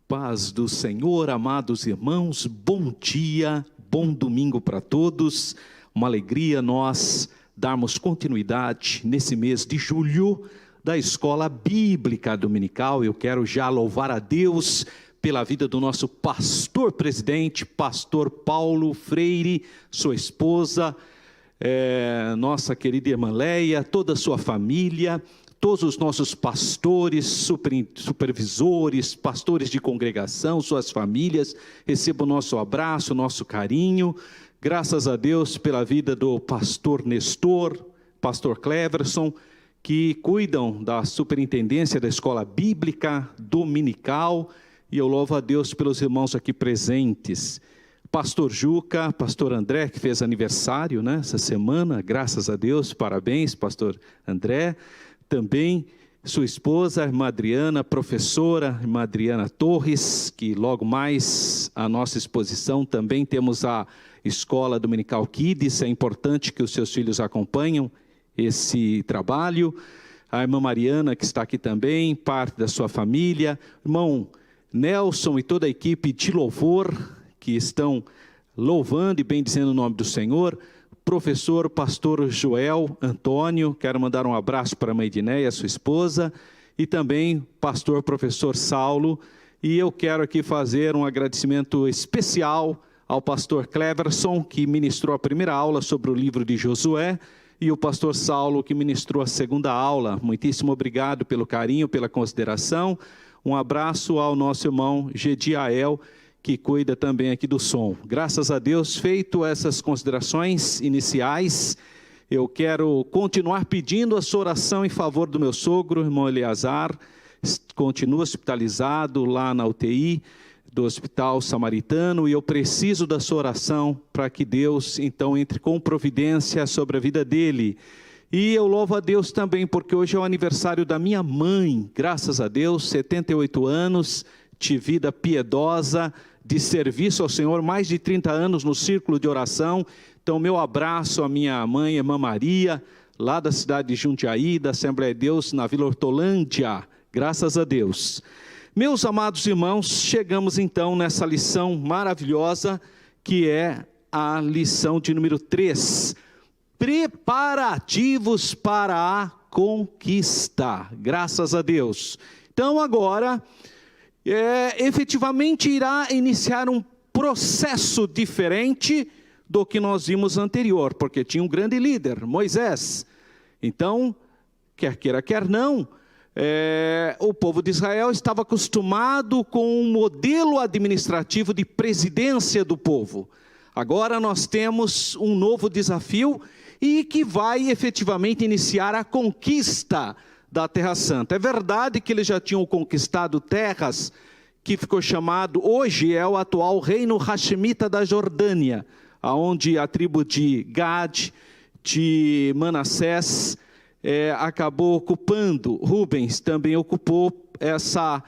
Paz do Senhor, amados irmãos, bom dia, bom domingo para todos. Uma alegria nós darmos continuidade nesse mês de julho da Escola Bíblica Dominical. Eu quero já louvar a Deus pela vida do nosso pastor presidente, pastor Paulo Freire, sua esposa, nossa querida irmã Leia, toda a sua família, todos os nossos pastores, supervisores, pastores de congregação, suas famílias, recebam o nosso abraço, o nosso carinho. Graças a Deus pela vida do pastor Nestor, pastor Cleverson, que cuidam da superintendência da Escola Bíblica Dominical, e eu louvo a Deus pelos irmãos aqui presentes. Pastor Juca, pastor André, que fez aniversário essa semana, graças a Deus, parabéns, pastor André. Também sua esposa, a irmã Adriana, professora, irmã Adriana Torres, que logo mais a nossa exposição também temos a Escola Dominical Kids, é importante que os seus filhos acompanhem esse trabalho. A irmã Mariana, que está aqui também, parte da sua família, irmão Nelson e toda a equipe de louvor, que estão louvando e bendizendo o nome do Senhor. Professor, pastor Joel Antônio, quero mandar um abraço para a mãe Dinéia, sua esposa, e também pastor professor Saulo, e eu quero aqui fazer um agradecimento especial ao pastor Cleverson, que ministrou a primeira aula sobre o livro de Josué, e o pastor Saulo, que ministrou a segunda aula. Muitíssimo obrigado pelo carinho, pela consideração. Um abraço ao nosso irmão Gediael, que cuida também aqui do som. Graças a Deus, feito essas considerações iniciais, eu quero continuar pedindo a sua oração em favor do meu sogro, irmão Eleazar, continua hospitalizado lá na UTI do Hospital Samaritano, e eu preciso da sua oração para que Deus, então, entre com providência sobre a vida dele. E eu louvo a Deus também, porque hoje é o aniversário da minha mãe, graças a Deus, 78 anos, de vida piedosa, de serviço ao Senhor, mais de 30 anos no círculo de oração. Então, meu abraço à minha mãe, irmã Maria, lá da cidade de Jundiaí, da Assembleia de Deus, na Vila Hortolândia, graças a Deus. Meus amados irmãos, chegamos então nessa lição maravilhosa, que é a lição de número 3, preparativos para a conquista, graças a Deus. Então agora, efetivamente irá iniciar um processo diferente do que nós vimos anterior, porque tinha um grande líder, Moisés. Então, quer queira, quer não, o povo de Israel estava acostumado com um modelo administrativo de presidência do povo. Agora nós temos um novo desafio, e que vai efetivamente iniciar a conquista da Terra Santa. É verdade que eles já tinham conquistado terras que ficou chamado, hoje é o atual reino Hashemita da Jordânia, onde a tribo de Gad, de Manassés, acabou ocupando. Rubens também ocupou essa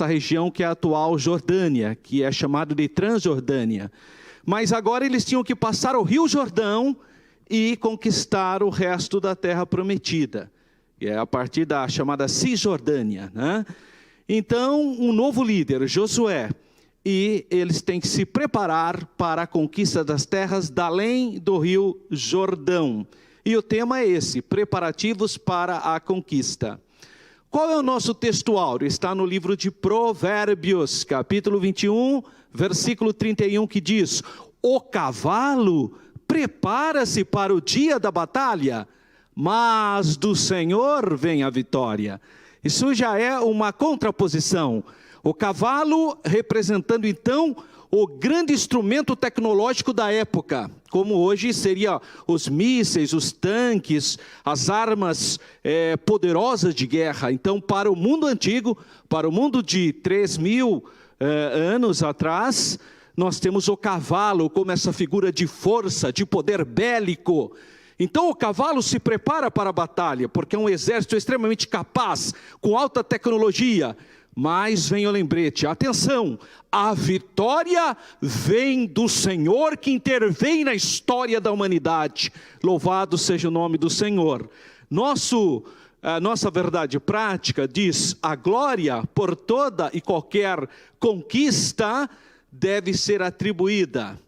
região que é a atual Jordânia, que é chamado de Transjordânia. Mas agora eles tinham que passar o Rio Jordão e conquistar o resto da terra prometida. É a partir da chamada Cisjordânia, Então, um novo líder, Josué, e eles têm que se preparar para a conquista das terras da além do rio Jordão. E o tema é esse, preparativos para a conquista. Qual é o nosso texto áureo? Está no livro de Provérbios, capítulo 21, versículo 31, que diz: o cavalo prepara-se para o dia da batalha, mas do Senhor vem a vitória. Isso já é uma contraposição. O cavalo representando então o grande instrumento tecnológico da época, como hoje seria os mísseis, os tanques, as armas poderosas de guerra. Então, para o mundo antigo, para o mundo de 3.000 anos atrás, nós temos o cavalo como essa figura de força, de poder bélico. Então o cavalo se prepara para a batalha, porque é um exército extremamente capaz, com alta tecnologia. Mas vem o lembrete, atenção, a vitória vem do Senhor que intervém na história da humanidade. Louvado seja o nome do Senhor. Nosso a nossa verdade prática diz: a glória por toda e qualquer conquista deve ser atribuída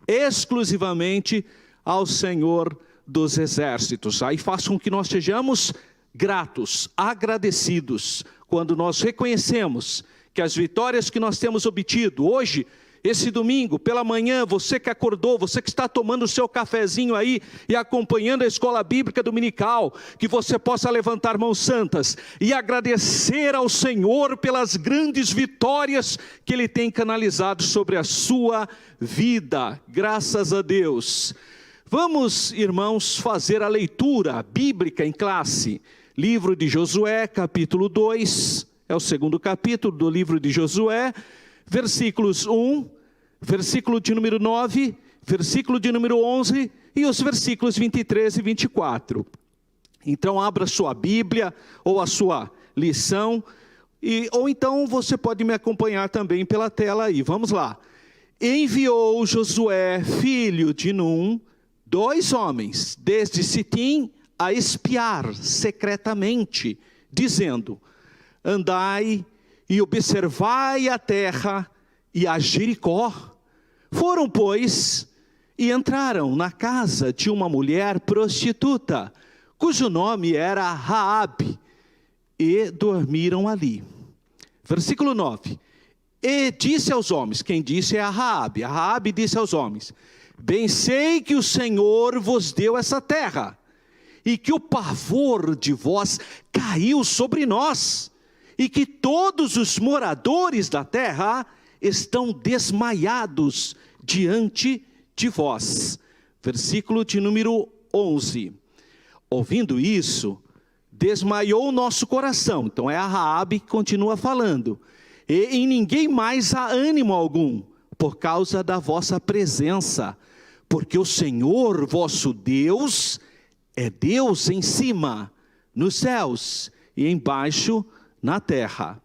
exclusivamente ao Senhor dos Exércitos. Aí faz com que nós sejamos gratos, agradecidos, quando nós reconhecemos que as vitórias que nós temos obtido hoje, esse domingo, pela manhã, você que acordou, você que está tomando o seu cafezinho aí e acompanhando a escola bíblica dominical, que você possa levantar mãos santas e agradecer ao Senhor pelas grandes vitórias que Ele tem canalizado sobre a sua vida. Graças a Deus. Vamos, irmãos, fazer a leitura bíblica em classe. Livro de Josué, capítulo 2, é o segundo capítulo do livro de Josué, versículos 1, versículo de número 9, versículo de número 11 e os versículos 23 e 24. Então abra sua Bíblia ou a sua lição, ou então você pode me acompanhar também pela tela aí. Vamos lá. Enviou Josué, filho de Num, 2 homens, desde Sitim, a espiar secretamente, dizendo: andai e observai a terra e a Jericó. Foram, pois, e entraram na casa de uma mulher prostituta, cujo nome era Raabe, e dormiram ali. Versículo 9. E disse aos homens, quem disse é a Raabe disse aos homens: bem sei que o Senhor vos deu essa terra, e que o pavor de vós caiu sobre nós, e que todos os moradores da terra estão desmaiados diante de vós. Versículo de número 11. Ouvindo isso, desmaiou o nosso coração. Então é a Raabe que continua falando. E em ninguém mais há ânimo algum, por causa da vossa presença, porque o Senhor vosso Deus é Deus em cima, nos céus, e embaixo na terra.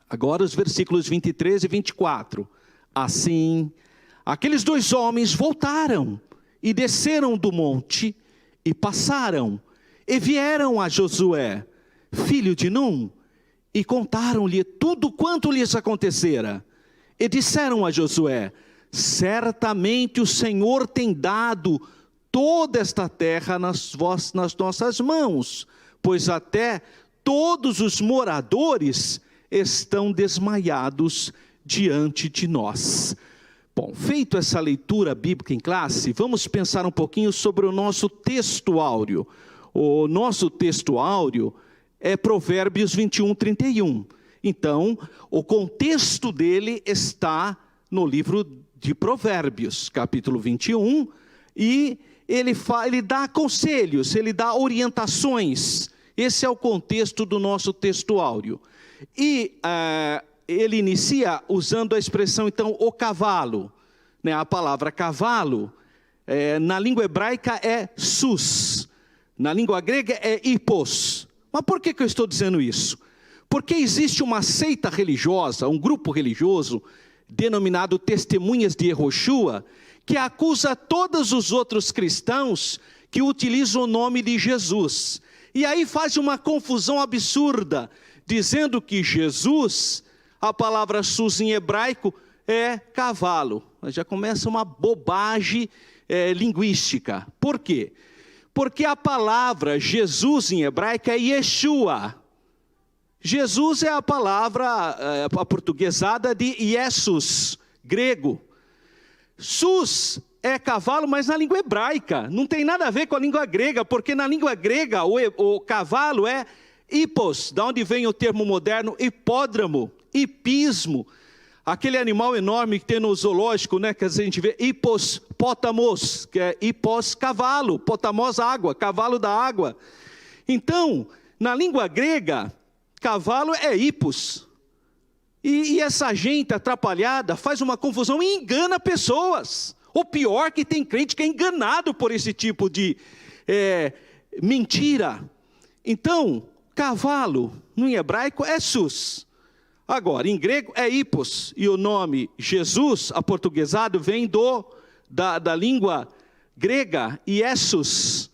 Agora os versículos 23 e 24. Assim, aqueles 2 homens voltaram e desceram do monte e passaram e vieram a Josué, filho de Num, e contaram-lhe tudo quanto lhes acontecera. E disseram a Josué: certamente o Senhor tem dado toda esta terra nas nossas mãos, pois até todos os moradores estão desmaiados diante de nós. Bom, feito essa leitura bíblica em classe, vamos pensar um pouquinho sobre o nosso texto áureo. O nosso texto áureo é Provérbios 21, 31. Então, o contexto dele está no livro de Provérbios, capítulo 21, e ele dá conselhos, ele dá orientações. Esse é o contexto do nosso texto áureo. E ele inicia usando a expressão, então, o cavalo. Né? A palavra cavalo, na língua hebraica é sus, na língua grega é hippos. Mas por que eu estou dizendo isso? Porque existe uma seita religiosa, um grupo religioso, denominado Testemunhas de Yehoshua, que acusa todos os outros cristãos que utilizam o nome de Jesus. E aí faz uma confusão absurda, dizendo que Jesus, a palavra sus em hebraico, é cavalo. Já começa uma bobagem linguística. Por quê? Porque a palavra Jesus em hebraico é Yeshua. Jesus é a palavra aportuguesada de Jesus, grego. Sus é cavalo, mas na língua hebraica. Não tem nada a ver com a língua grega, porque na língua grega o cavalo é hippos, da onde vem o termo moderno hipódromo, hipismo. Aquele animal enorme que tem no zoológico, né, que a gente vê, hippospótamos, que é hippos, cavalo, potamos, água, cavalo da água. Então, na língua grega, cavalo é hippos. E essa gente atrapalhada faz uma confusão e engana pessoas. O pior que tem crente que é enganado por esse tipo de mentira. Então, cavalo, no hebraico, é sus. Agora, em grego é hippos, e o nome Jesus, aportuguesado, vem da língua grega, Iesus,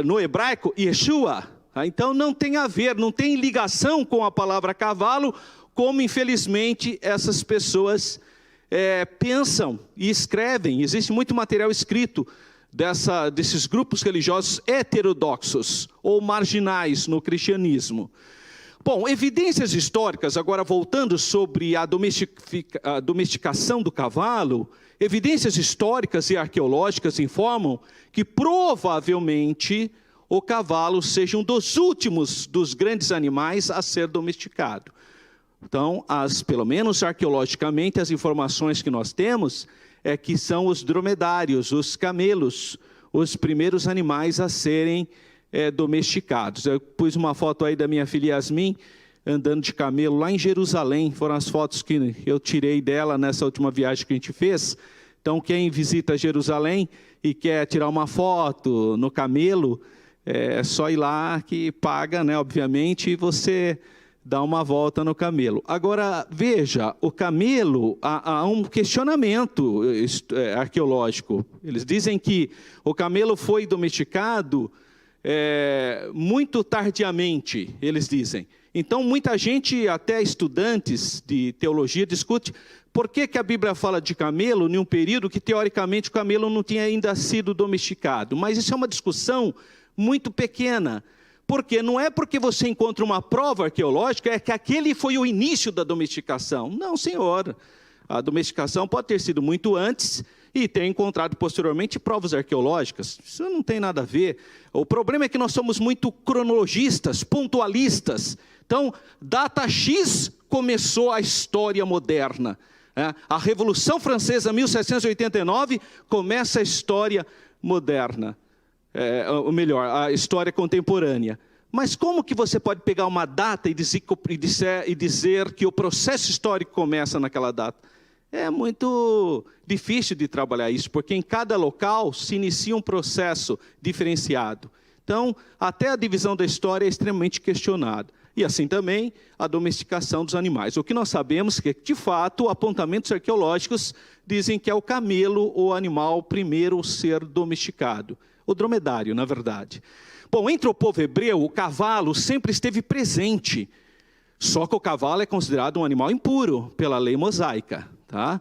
no hebraico, Yeshua, Então não tem a ver, não tem ligação com a palavra cavalo, como infelizmente essas pessoas pensam e escrevem. Existe muito material escrito desses grupos religiosos heterodoxos ou marginais no cristianismo. Bom, evidências históricas, agora voltando sobre a domesticação do cavalo, evidências históricas e arqueológicas informam que provavelmente o cavalo seja um dos últimos dos grandes animais a ser domesticado. Então, pelo menos arqueologicamente, as informações que nós temos é que são os dromedários, os camelos, os primeiros animais a serem domesticados. Eu pus uma foto aí da minha filha Yasmin, andando de camelo lá em Jerusalém. Foram as fotos que eu tirei dela nessa última viagem que a gente fez. Então, quem visita Jerusalém e quer tirar uma foto no camelo, é só ir lá que paga, né, obviamente, e você dá uma volta no camelo. Agora, veja, o camelo, há um questionamento arqueológico. Eles dizem que o camelo foi domesticado muito tardiamente, eles dizem. Então, muita gente, até estudantes de teologia, discute por que a Bíblia fala de camelo em um período que, teoricamente, o camelo não tinha ainda sido domesticado. Mas isso é uma discussão muito pequena. Porque não é porque você encontra uma prova arqueológica, é que aquele foi o início da domesticação. Não, senhor. A domesticação pode ter sido muito antes e ter encontrado posteriormente provas arqueológicas. Isso não tem nada a ver. O problema é que nós somos muito cronologistas, pontualistas. Então, data X começou a história moderna. A Revolução Francesa, 1789, começa a história moderna. Ou melhor, a história contemporânea. Mas como que você pode pegar uma data e dizer que o processo histórico começa naquela data? É muito difícil de trabalhar isso, porque em cada local se inicia um processo diferenciado. Então, até a divisão da história é extremamente questionada. E assim também a domesticação dos animais. O que nós sabemos é que, de fato, apontamentos arqueológicos dizem que é o camelo o animal primeiro a ser domesticado. O dromedário, na verdade. Bom, entre o povo hebreu, o cavalo sempre esteve presente. Só que o cavalo é considerado um animal impuro pela lei mosaica. Tá?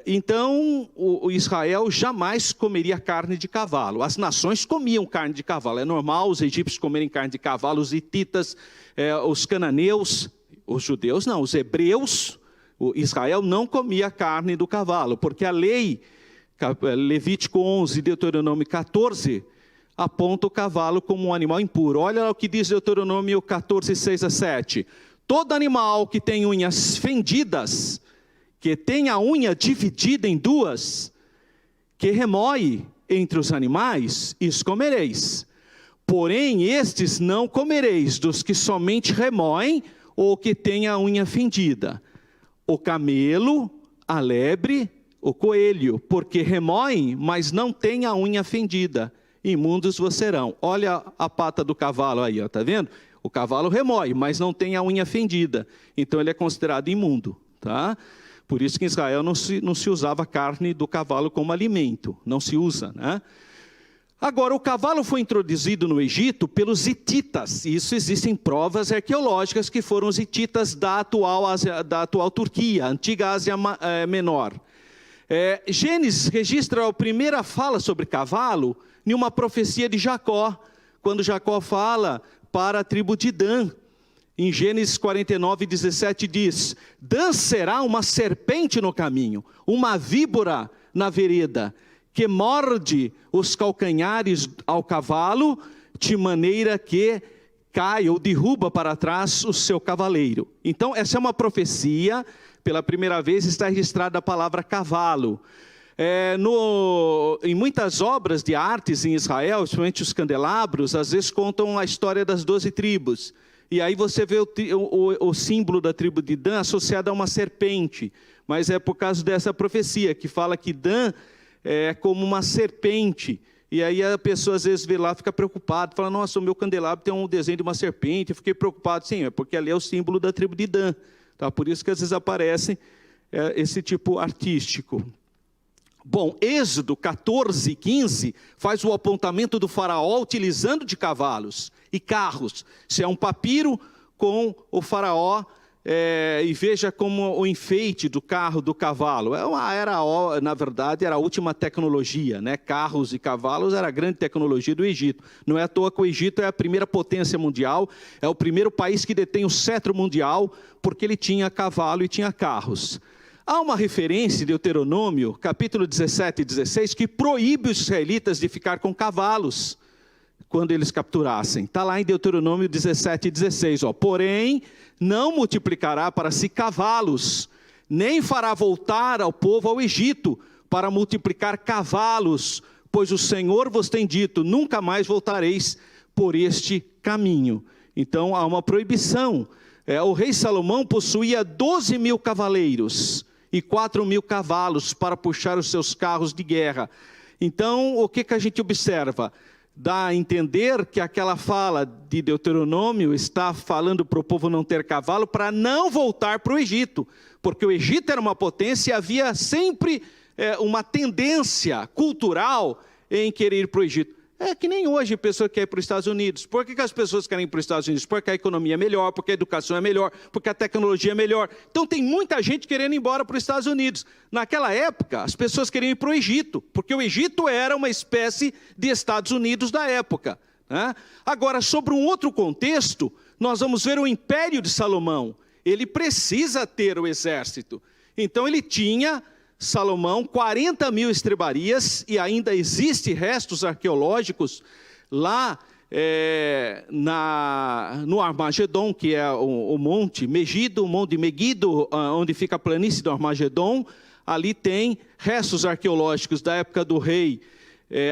Então, o Israel jamais comeria carne de cavalo. As nações comiam carne de cavalo. É normal os egípcios comerem carne de cavalo, os hititas, os cananeus, os judeus não, os hebreus. Israel não comia carne do cavalo, porque a lei... Levítico 11 e Deuteronômio 14, aponta o cavalo como um animal impuro. Olha o que diz Deuteronômio 14, 6 a 7. Todo animal que tem unhas fendidas, que tem a unha dividida em duas, que remoe entre os animais, isso comereis. Porém, estes não comereis dos que somente remoem ou que têm a unha fendida. O camelo, a lebre, o coelho, porque remoem, mas não têm a unha fendida. Imundos vos serão. Olha a pata do cavalo aí, está vendo? O cavalo remói, mas não tem a unha fendida. Então ele é considerado imundo. Tá? Por isso que em Israel não se usava carne do cavalo como alimento. Não se usa, né? Agora, o cavalo foi introduzido no Egito pelos hititas. Isso existem provas arqueológicas que foram os hititas da atual Turquia, antiga Ásia Menor. Gênesis registra a primeira fala sobre cavalo em uma profecia de Jacó, quando Jacó fala para a tribo de Dan. Em Gênesis 49, 17 diz: Dan será uma serpente no caminho, uma víbora na vereda, que morde os calcanhares ao cavalo, de maneira que cai ou derruba para trás o seu cavaleiro. Então, essa é uma profecia. Pela primeira vez está registrada a palavra cavalo. Em muitas obras de artes em Israel, principalmente os candelabros, às vezes contam a história das 12 tribos. E aí você vê o símbolo da tribo de Dan associado a uma serpente. Mas é por causa dessa profecia, que fala que Dan é como uma serpente. E aí a pessoa às vezes vê lá, fica preocupada, fala: nossa, o meu candelabro tem um desenho de uma serpente. Eu fiquei preocupado. Sim, é porque ali é o símbolo da tribo de Dan. Tá? Por isso que às vezes aparece esse tipo artístico. Bom, Êxodo 14, 15 faz o apontamento do faraó utilizando de cavalos e carros. Se é um papiro com o faraó, e veja como o enfeite do carro, do cavalo. Na verdade, era a última tecnologia, né? Carros e cavalos era a grande tecnologia do Egito. Não é à toa que o Egito é a primeira potência mundial, é o primeiro país que detém o cetro mundial, porque ele tinha cavalo e tinha carros. Há uma referência em Deuteronômio, capítulo 17 e 16, que proíbe os israelitas de ficar com cavalos quando eles capturassem. Está lá em Deuteronômio 17 e 16. Porém, não multiplicará para si cavalos, nem fará voltar ao povo ao Egito para multiplicar cavalos, pois o Senhor vos tem dito, nunca mais voltareis por este caminho. Então, há uma proibição. O rei Salomão possuía 12.000 cavaleiros e 4.000 cavalos para puxar os seus carros de guerra. Então, o que a gente observa? Dá a entender que aquela fala de Deuteronômio está falando para o povo não ter cavalo para não voltar para o Egito, porque o Egito era uma potência e havia sempre uma tendência cultural em querer ir para o Egito. É que nem hoje a pessoa quer ir para os Estados Unidos. Por que as pessoas querem ir para os Estados Unidos? Porque a economia é melhor, porque a educação é melhor, porque a tecnologia é melhor. Então tem muita gente querendo ir embora para os Estados Unidos. Naquela época, as pessoas queriam ir para o Egito, porque o Egito era uma espécie de Estados Unidos da época, né? Agora, sobre um outro contexto, nós vamos ver o Império de Salomão. Ele precisa ter o exército. Então ele tinha... Salomão, 40.000 estrebarias, e ainda existe restos arqueológicos lá no Armagedon, que é o monte Megido, o monte Megido, onde fica a planície do Armagedon. Ali tem restos arqueológicos da época do rei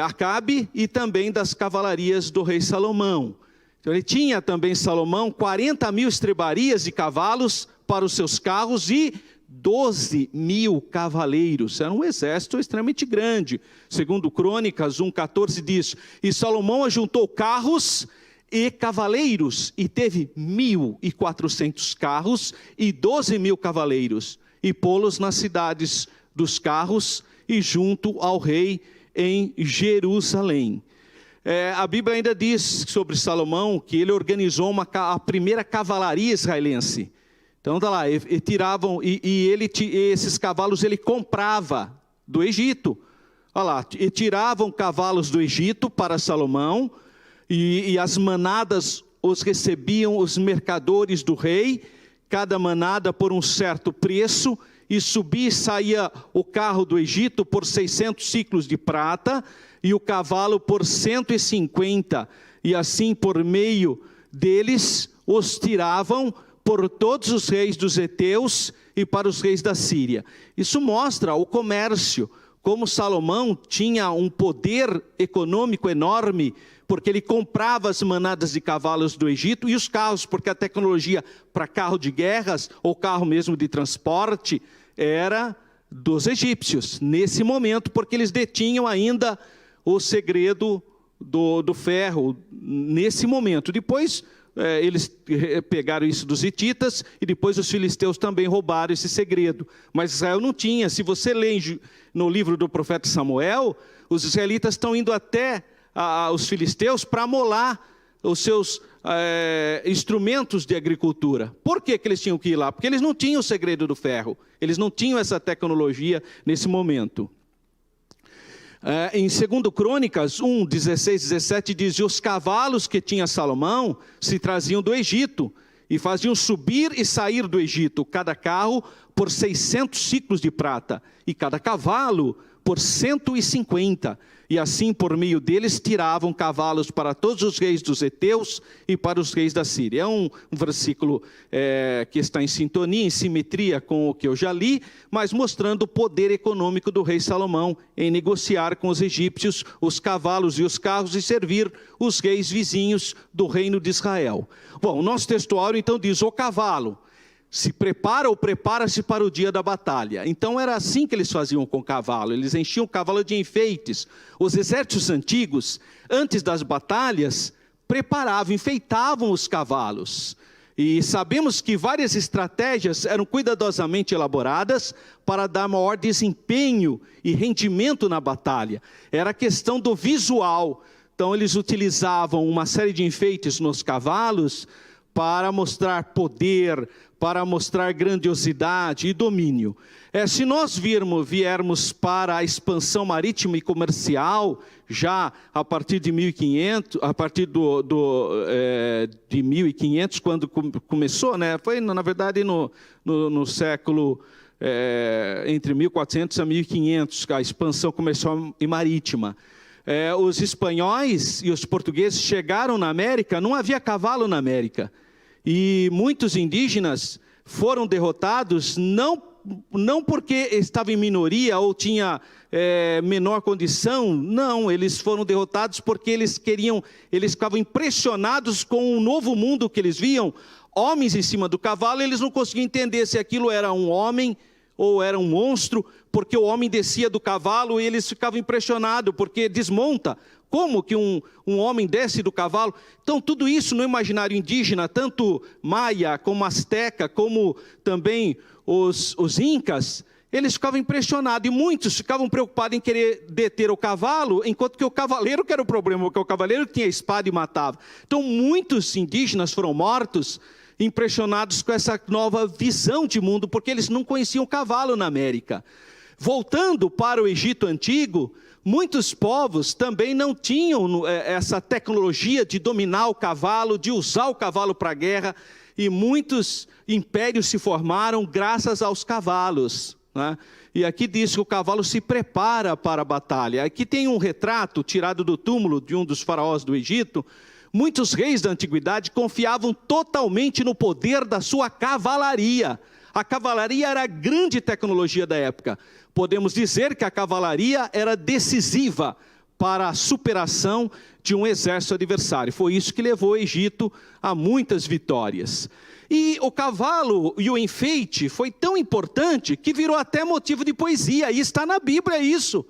Acabe e também das cavalarias do rei Salomão. Então ele tinha também, Salomão, 40.000 estrebarias e cavalos para os seus carros e 12.000 cavaleiros. Era um exército extremamente grande. Segundo Crônicas 1,14 diz: e Salomão ajuntou carros e cavaleiros, e teve 1.400 carros e 12.000 cavaleiros, e pô-los nas cidades dos carros e junto ao rei em Jerusalém. A Bíblia ainda diz sobre Salomão que ele organizou a primeira cavalaria israelense. Então, tá lá, esses cavalos ele comprava do Egito. Olha lá, e tiravam cavalos do Egito para Salomão, e as manadas os recebiam os mercadores do rei, cada manada por um certo preço, e subia e saía o carro do Egito por 600 ciclos de prata, e o cavalo por 150, e assim por meio deles os tiravam por todos os reis dos heteus e para os reis da Síria. Isso mostra o comércio, como Salomão tinha um poder econômico enorme, porque ele comprava as manadas de cavalos do Egito e os carros, porque a tecnologia para carro de guerras ou carro mesmo de transporte era dos egípcios, nesse momento, porque eles detinham ainda o segredo do ferro, nesse momento. Depois... eles pegaram isso dos hititas e depois os filisteus também roubaram esse segredo. Mas Israel não tinha. Se você lê no livro do profeta Samuel, os israelitas estão indo até os filisteus para amolar os seus instrumentos de agricultura. Por que eles tinham que ir lá? Porque eles não tinham o segredo do ferro. Eles não tinham essa tecnologia nesse momento. Em 2 Crônicas 1, 16, 17 diz: e os cavalos que tinha Salomão se traziam do Egito, e faziam subir e sair do Egito, cada carro por 600 ciclos de prata, e cada cavalo por 150, e assim por meio deles tiravam cavalos para todos os reis dos heteus e para os reis da Síria. É um versículo que está em sintonia, em simetria com o que eu já li, mas mostrando o poder econômico do rei Salomão em negociar com os egípcios os cavalos e os carros e servir os reis vizinhos do reino de Israel. Bom, o nosso textuário então diz: o cavalo se prepara ou prepara-se para o dia da batalha. Então era assim que eles faziam com o cavalo, eles enchiam o cavalo de enfeites. Os exércitos antigos, antes das batalhas, preparavam, enfeitavam os cavalos. E sabemos que várias estratégias eram cuidadosamente elaboradas para dar maior desempenho e rendimento na batalha. Era a questão do visual. Então eles utilizavam uma série de enfeites nos cavalos para mostrar poder, para mostrar grandiosidade e domínio. Se nós viermos para a expansão marítima e comercial, já a partir de 1500, a partir de 1500, quando começou, né? Foi na verdade no século entre 1400 a 1500, a expansão comercial e marítima. Os espanhóis e os portugueses chegaram na América, não havia cavalo na América. E muitos indígenas foram derrotados, não porque estavam em minoria ou tinha menor condição, não, eles foram derrotados porque eles ficavam impressionados com o novo mundo que eles viam, homens em cima do cavalo, eles não conseguiam entender se aquilo era um homem ou era um monstro, porque o homem descia do cavalo e eles ficavam impressionados, porque desmonta. Como que um homem desce do cavalo? Então, tudo isso no imaginário indígena, tanto maia, como asteca, como também os incas, eles ficavam impressionados. E muitos ficavam preocupados em querer deter o cavalo, enquanto que o cavaleiro que era o problema, porque o cavaleiro tinha espada e matava. Então, muitos indígenas foram mortos, impressionados com essa nova visão de mundo, porque eles não conheciam o cavalo na América. Voltando para o Egito Antigo, muitos povos também não tinham essa tecnologia de dominar o cavalo, de usar o cavalo para a guerra, e muitos impérios se formaram graças aos cavalos, né? E aqui diz que o cavalo se prepara para a batalha. Aqui tem um retrato tirado do túmulo de um dos faraós do Egito. Muitos reis da antiguidade confiavam totalmente no poder da sua cavalaria. A cavalaria era a grande tecnologia da época. Podemos dizer que a cavalaria era decisiva para a superação de um exército adversário. Foi isso que levou o Egito a muitas vitórias. E o cavalo e o enfeite foi tão importante que virou até motivo de poesia. E está na Bíblia isso.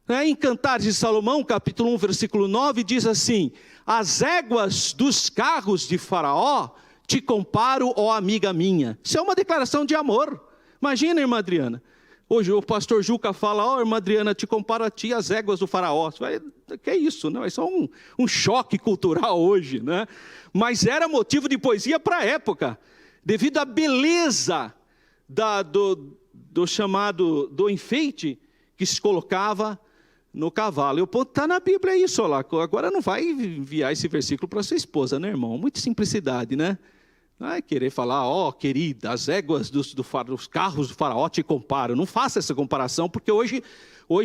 Em Cantares de Salomão, capítulo 1, versículo 9, diz assim: as éguas dos carros de Faraó te comparo, ó amiga minha. Isso é uma declaração de amor. Imagina, irmã Adriana. Hoje o pastor Juca fala: ó, irmã Adriana, te comparo a ti as éguas do Faraó. Que é isso, né? Isso é um choque cultural hoje, né? Mas era motivo de poesia para a época, devido à beleza do enfeite que se colocava no cavalo. E o ponto está na Bíblia, é isso, ó lá. Agora não vai enviar esse versículo para sua esposa, né, irmão? Muita simplicidade, né? Não é querer falar: ó, querida, as éguas dos carros do Faraó te comparam. Não faça essa comparação, porque hoje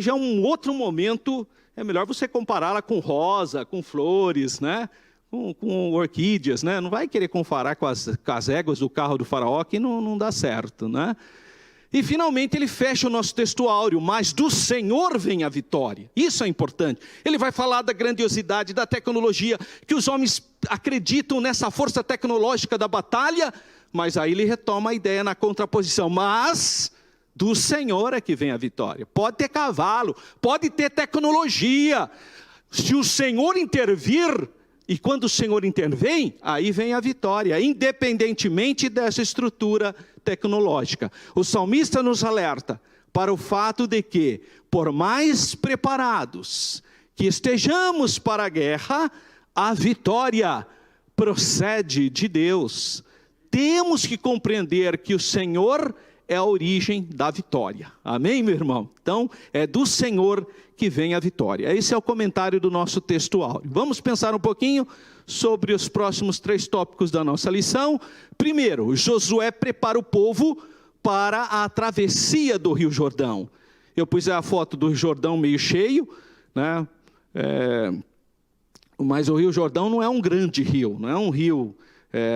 é um outro momento. É melhor você compará-la com rosa, com flores, né? Com orquídeas, né? Não vai querer comparar com as éguas do carro do Faraó, que não dá certo, né? E finalmente ele fecha o nosso textuário: mas do Senhor vem a vitória. Isso é importante. Ele vai falar da grandiosidade, da tecnologia, que os homens acreditam nessa força tecnológica da batalha, mas aí ele retoma a ideia na contraposição: mas do Senhor é que vem a vitória. Pode ter cavalo, pode ter tecnologia, se o Senhor intervir, e quando o Senhor intervém, aí vem a vitória, independentemente dessa estrutura tecnológica. O salmista nos alerta para o fato de que, por mais preparados que estejamos para a guerra, a vitória procede de Deus. Temos que compreender que o Senhor é a origem da vitória. Amém, meu irmão? Então, é do Senhor que vem a vitória. Esse é o comentário do nosso textual. Vamos pensar um pouquinho sobre os próximos 3 tópicos da nossa lição. Primeiro, Josué prepara o povo para a travessia do Rio Jordão. Eu pus a foto do Jordão meio cheio, né? Mas o Rio Jordão não é um grande rio, não é um rio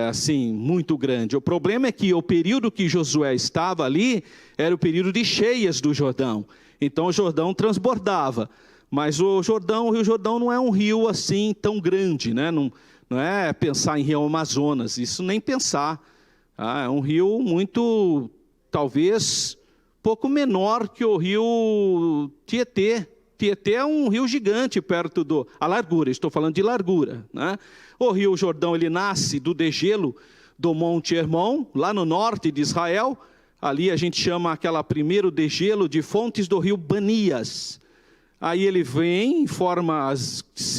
assim, muito grande. O problema é que o período que Josué estava ali era o período de cheias do Jordão. Então o Jordão transbordava. Mas o Rio Jordão não é um rio assim tão grande, né? Não é pensar em Rio Amazonas, isso nem pensar. É um rio muito, talvez, pouco menor que o rio Tietê. Tietê é um rio gigante perto a largura, estou falando de largura, né? O Rio Jordão, ele nasce do degelo do Monte Hermon, lá no norte de Israel. Ali a gente chama aquela primeiro degelo de fontes do rio Banias. Aí ele vem em forma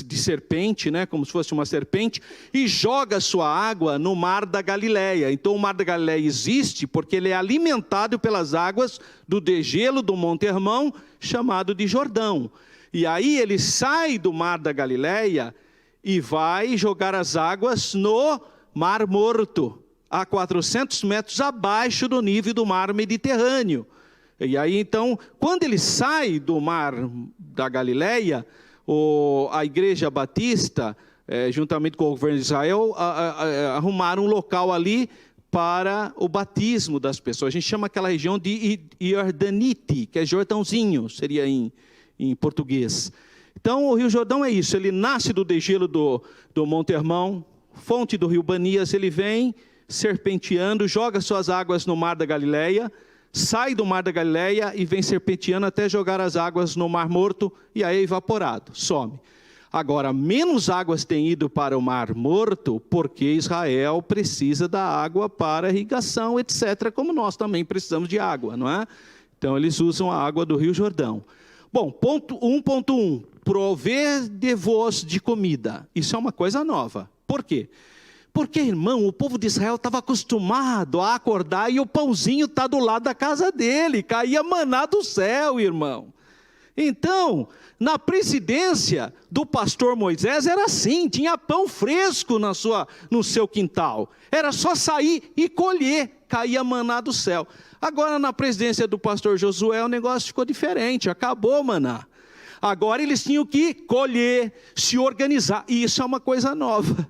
de serpente, né, como se fosse uma serpente, e joga sua água no Mar da Galileia. Então o Mar da Galileia existe porque ele é alimentado pelas águas do degelo do Monte Hermon, chamado de Jordão. E aí ele sai do Mar da Galileia e vai jogar as águas no Mar Morto, a 400 metros abaixo do nível do Mar Mediterrâneo. E aí então, quando ele sai do Mar da Galileia, a Igreja Batista, juntamente com o governo de Israel, arrumaram um local ali para o batismo das pessoas. A gente chama aquela região de Iordanite, que é Jordãozinho, seria em português. Então o Rio Jordão é isso, ele nasce do degelo do Monte Hermon, fonte do rio Banias, ele vem serpenteando, joga suas águas no Mar da Galileia, sai do Mar da Galileia e vem serpenteando até jogar as águas no Mar Morto, e aí é evaporado, some. Agora, menos águas têm ido para o Mar Morto, porque Israel precisa da água para irrigação, etc., como nós também precisamos de água, não é? Então, eles usam a água do Rio Jordão. Bom, 1.1, prover-de-vos de comida. Isso é uma coisa nova. Por quê? Porque, irmão, o povo de Israel estava acostumado a acordar e o pãozinho está do lado da casa dele, caía maná do céu, irmão. Então, na presidência do pastor Moisés era assim, tinha pão fresco no seu quintal. Era só sair e colher, caía maná do céu. Agora, na presidência do pastor Josué, o negócio ficou diferente, acabou o maná. Agora eles tinham que colher, se organizar, e isso é uma coisa nova.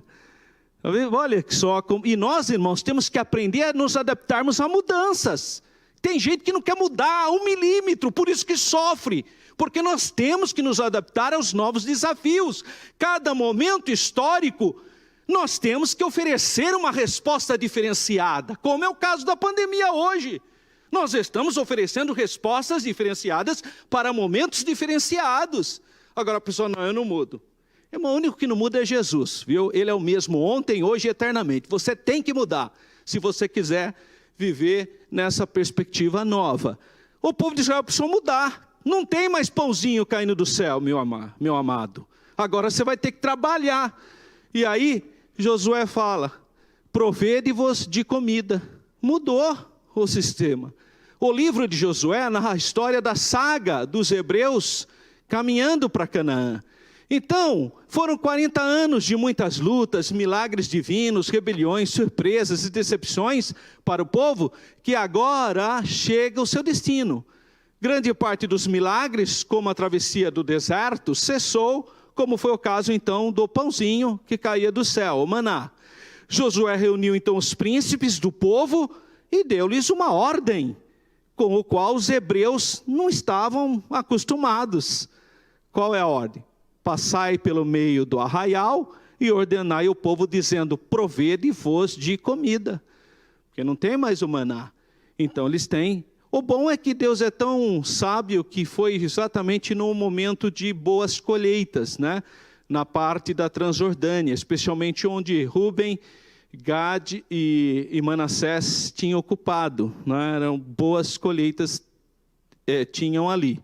Olha só, e nós, irmãos, temos que aprender a nos adaptarmos a mudanças. Tem gente que não quer mudar 1 milímetro, por isso que sofre, porque nós temos que nos adaptar aos novos desafios. Cada momento histórico, nós temos que oferecer uma resposta diferenciada, como é o caso da pandemia hoje. Nós estamos oferecendo respostas diferenciadas para momentos diferenciados. Agora a pessoa, não, eu não mudo. Irmão, o único que não muda é Jesus, viu? Ele é o mesmo ontem, hoje e eternamente. Você tem que mudar, se você quiser viver nessa perspectiva nova. O povo de Israel precisou mudar. Não tem mais pãozinho caindo do céu, meu amado. Agora você vai ter que trabalhar. E aí, Josué fala, provede-vos de comida. Mudou o sistema. O livro de Josué narra a história da saga dos hebreus caminhando para Canaã. Então, foram 40 anos de muitas lutas, milagres divinos, rebeliões, surpresas e decepções para o povo, que agora chega o seu destino. Grande parte dos milagres, como a travessia do deserto, cessou, como foi o caso então do pãozinho que caía do céu, o maná. Josué reuniu então os príncipes do povo e deu-lhes uma ordem, com o qual os hebreus não estavam acostumados. Qual é a ordem? Passai pelo meio do arraial e ordenai o povo, dizendo, provede-vos de comida. Porque não tem mais o maná. Então eles têm. O bom é que Deus é tão sábio que foi exatamente no momento de boas colheitas, né? Na parte da Transjordânia, especialmente onde Rúben, Gad e Manassés tinham ocupado, né? Eram boas colheitas, tinham ali.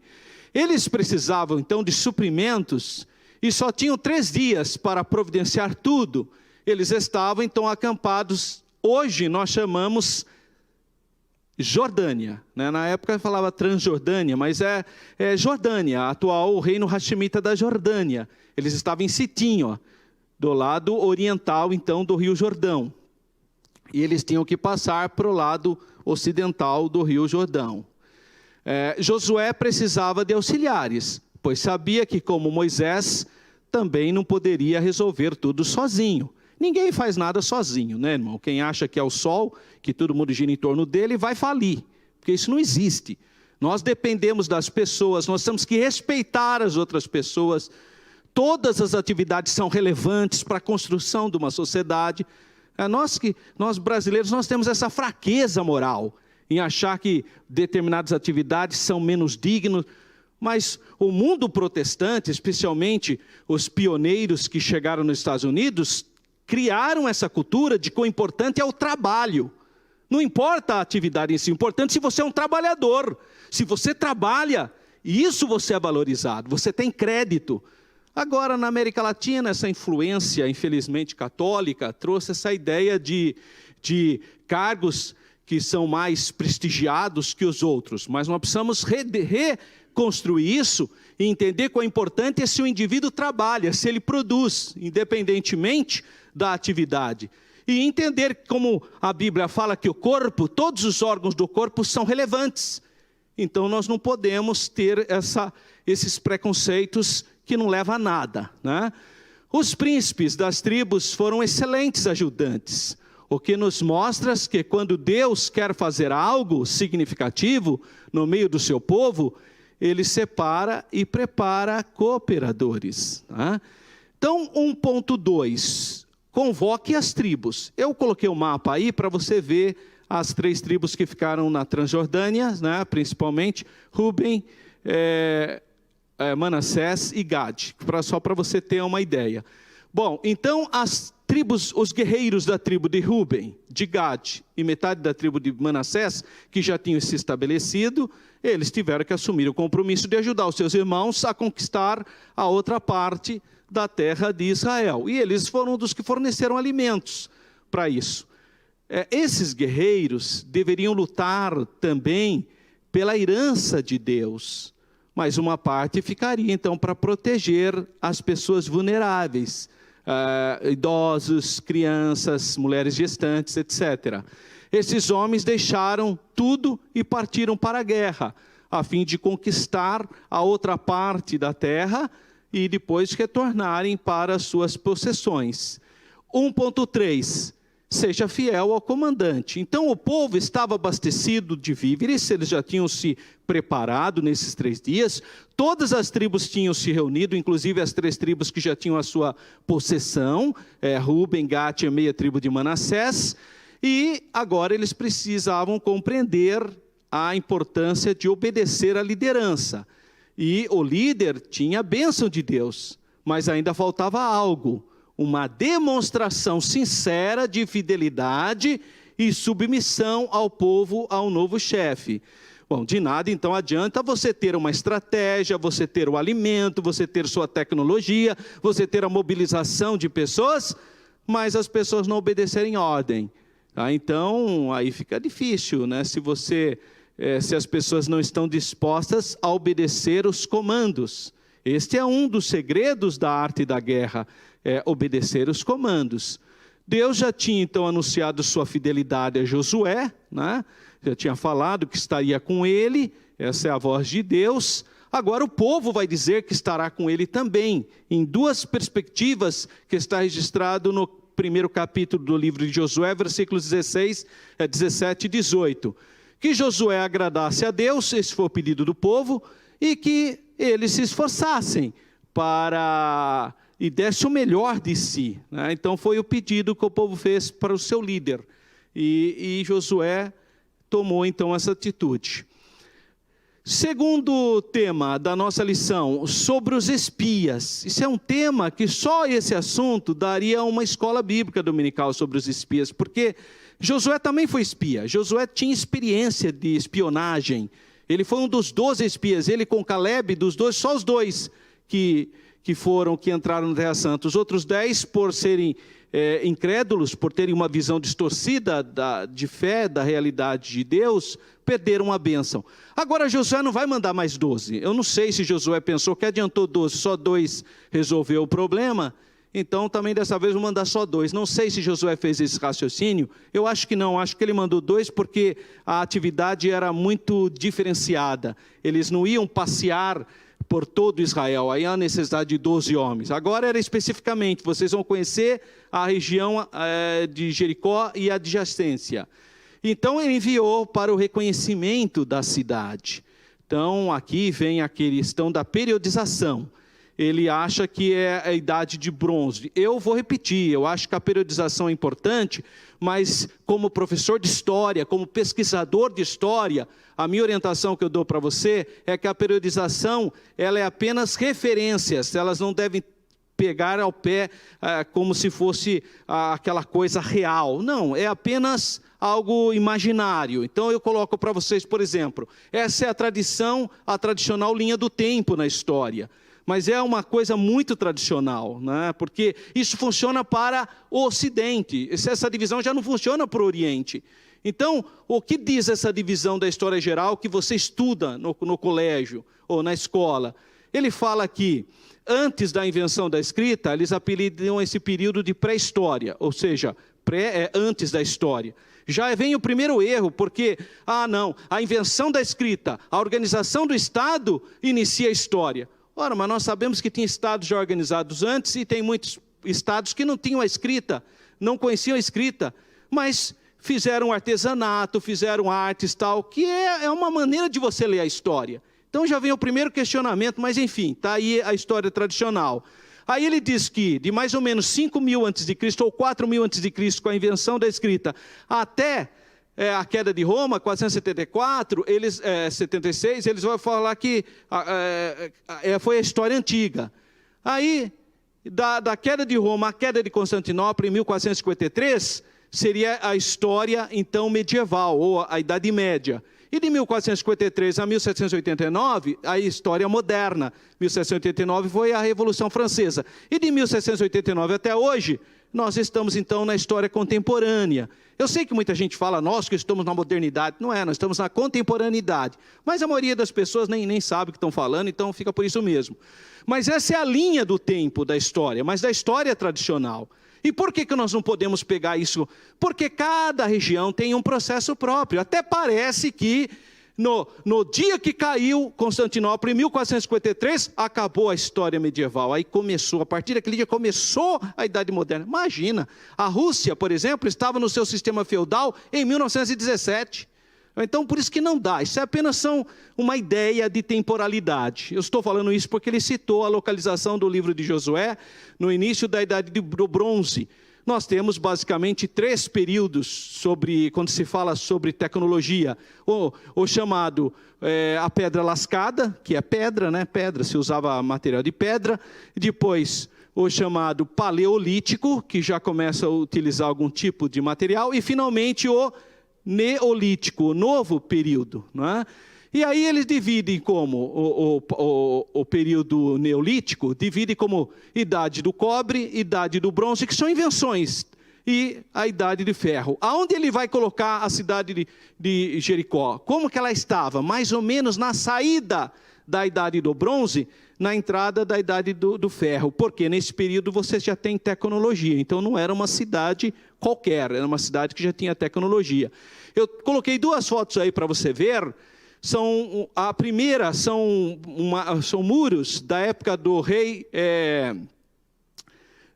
Eles precisavam então de suprimentos e só tinham 3 dias para providenciar tudo. Eles estavam então acampados, hoje nós chamamos Jordânia, né? Na época falava Transjordânia, mas é Jordânia, atual reino hashemita da Jordânia. Eles estavam em Sitim, do lado oriental então do rio Jordão. E eles tinham que passar para o lado ocidental do rio Jordão. Josué precisava de auxiliares, pois sabia que, como Moisés, também não poderia resolver tudo sozinho. Ninguém faz nada sozinho, né, irmão? Quem acha que é o sol, que todo mundo gira em torno dele, vai falir, porque isso não existe. Nós dependemos das pessoas, nós temos que respeitar as outras pessoas. Todas as atividades são relevantes para a construção de uma sociedade. Nós brasileiros, nós temos essa fraqueza moral em achar que determinadas atividades são menos dignas, mas o mundo protestante, especialmente os pioneiros que chegaram nos Estados Unidos, criaram essa cultura de que o importante é o trabalho. Não importa a atividade em si, o importante é se você é um trabalhador. Se você trabalha, isso você é valorizado, você tem crédito. Agora, na América Latina, essa influência, infelizmente, católica, trouxe essa ideia de cargos que são mais prestigiados que os outros. Mas nós precisamos reconstruir isso e entender que o importante é se o indivíduo trabalha, se ele produz, independentemente da atividade. E entender como a Bíblia fala que o corpo, todos os órgãos do corpo são relevantes. Então nós não podemos ter esses preconceitos que não levam a nada, né? Os príncipes das tribos foram excelentes ajudantes, o que nos mostra que quando Deus quer fazer algo significativo no meio do seu povo, Ele separa e prepara cooperadores, né? Então, 1.2, convoque as tribos. Eu coloquei o mapa aí para você ver as 3 tribos que ficaram na Transjordânia, né, principalmente, Ruben, Manassés e Gade, só para você ter uma ideia. Bom, então as tribos, os guerreiros da tribo de Ruben, de Gade e metade da tribo de Manassés, que já tinham se estabelecido, eles tiveram que assumir o compromisso de ajudar os seus irmãos a conquistar a outra parte da terra de Israel. E eles foram dos que forneceram alimentos para isso. Esses guerreiros deveriam lutar também pela herança de Deus, mas uma parte ficaria então para proteger as pessoas vulneráveis, idosos, crianças, mulheres gestantes, etc. Esses homens deixaram tudo e partiram para a guerra, a fim de conquistar a outra parte da terra e depois retornarem para as suas possessões. 1.3, seja fiel ao comandante. Então o povo estava abastecido de víveres, eles já tinham se preparado nesses 3 dias, todas as tribos tinham se reunido, inclusive as 3 tribos que já tinham a sua possessão, Ruben, Gade e a meia tribo de Manassés, e agora eles precisavam compreender a importância de obedecer à liderança. E o líder tinha a bênção de Deus, mas ainda faltava algo, uma demonstração sincera de fidelidade e submissão ao povo, ao novo chefe. Bom, de nada então adianta você ter uma estratégia, você ter o alimento, você ter sua tecnologia, você ter a mobilização de pessoas, mas as pessoas não obedecerem ordem. Então, aí fica difícil, né? Se as pessoas não estão dispostas a obedecer os comandos. Este é um dos segredos da arte da guerra, obedecer os comandos. Deus já tinha então anunciado sua fidelidade a Josué, né? Já tinha falado que estaria com ele, essa é a voz de Deus. Agora o povo vai dizer que estará com ele também, em 2 perspectivas que está registrado no 1º capítulo do livro de Josué, versículos 17 e 18. Que Josué agradasse a Deus, esse foi o pedido do povo, e que eles se esforçassem e desse o melhor de si, né? Então foi o pedido que o povo fez para o seu líder, e Josué tomou então essa atitude. Segundo tema da nossa lição, sobre os espias. Isso é um tema que só esse assunto daria uma escola bíblica dominical sobre os espias, porque Josué também foi espia. Josué tinha experiência de espionagem. Ele foi um dos 12 espias. Ele com Caleb, dos 12, só os 2 que entraram na Terra Santa. Os outros 10, por serem incrédulos, por terem uma visão distorcida de fé, da realidade de Deus, perderam a bênção. Agora Josué não vai mandar mais 12. Eu não sei se Josué pensou que adiantou 12, só 2 resolveu o problema. Então também dessa vez vou mandar só 2. Não sei se Josué fez esse raciocínio. Eu acho que não, acho que ele mandou 2 porque a atividade era muito diferenciada. Eles não iam passear por todo Israel, aí há necessidade de 12 homens. Agora era especificamente, vocês vão conhecer a região de Jericó e a adjacência. Então ele enviou para o reconhecimento da cidade. Então aqui vem a questão da periodização. Ele acha que é a idade de bronze. Eu vou repetir, eu acho que a periodização é importante, mas como professor de história, como pesquisador de história, a minha orientação que eu dou para você é que a periodização, ela é apenas referências, elas não devem pegar ao pé como se fosse aquela coisa real. Não, é apenas algo imaginário. Então eu coloco para vocês, por exemplo, essa é a tradicional linha do tempo na história. Mas é uma coisa muito tradicional, né? Porque isso funciona para o Ocidente. Essa divisão já não funciona para o Oriente. Então, o que diz essa divisão da história geral que você estuda no colégio ou na escola? Ele fala que, antes da invenção da escrita, eles apelidam esse período de pré-história, ou seja, antes da história. Já vem o primeiro erro, porque, a invenção da escrita, a organização do Estado inicia a história. Ora, mas nós sabemos que tinha estados já organizados antes e tem muitos estados que não tinham a escrita, não conheciam a escrita, mas fizeram artesanato, fizeram artes tal, que é uma maneira de você ler a história. Então já vem o primeiro questionamento, mas enfim, está aí a história tradicional. Aí ele diz que de mais ou menos 5.000 a.C. ou 4.000 a.C., com a invenção da escrita, até a queda de Roma, 474, 76, eles vão falar que foi a história antiga. Aí, da queda de Roma à queda de Constantinopla, em 1453, seria a história, então, medieval, ou a Idade Média. E de 1453 a 1789, a história moderna. 1789 foi a Revolução Francesa. E de 1789 até hoje, nós estamos, então, na história contemporânea. Eu sei que muita gente fala, nós que estamos na modernidade. Não é, nós estamos na contemporaneidade. Mas a maioria das pessoas nem sabe o que estão falando, então fica por isso mesmo. Mas essa é a linha do tempo da história, mas da história tradicional. E por que nós não podemos pegar isso? Porque cada região tem um processo próprio. Até parece que no dia que caiu Constantinopla, em 1453, acabou a história medieval. Aí a partir daquele dia começou a Idade Moderna. Imagina, a Rússia, por exemplo, estava no seu sistema feudal em 1917. Então, por isso que não dá. Isso é apenas uma ideia de temporalidade. Eu estou falando isso porque ele citou a localização do livro de Josué no início da Idade do Bronze. Nós temos basicamente 3 períodos quando se fala sobre tecnologia. O chamado a pedra lascada, que é pedra, né? Pedra, se usava material de pedra. Depois, o chamado paleolítico, que já começa a utilizar algum tipo de material. E, finalmente, o neolítico, o novo período, não é? E aí eles dividem como o período neolítico, divide como idade do cobre, idade do bronze, que são invenções, e a idade de ferro. Aonde ele vai colocar a cidade de Jericó? Como que ela estava? Mais ou menos na saída da idade do bronze, na entrada da idade do ferro. Porque nesse período você já tem tecnologia, então não era uma cidade qualquer, era uma cidade que já tinha tecnologia. Eu coloquei 2 fotos aí para você ver. A primeira são muros da época do rei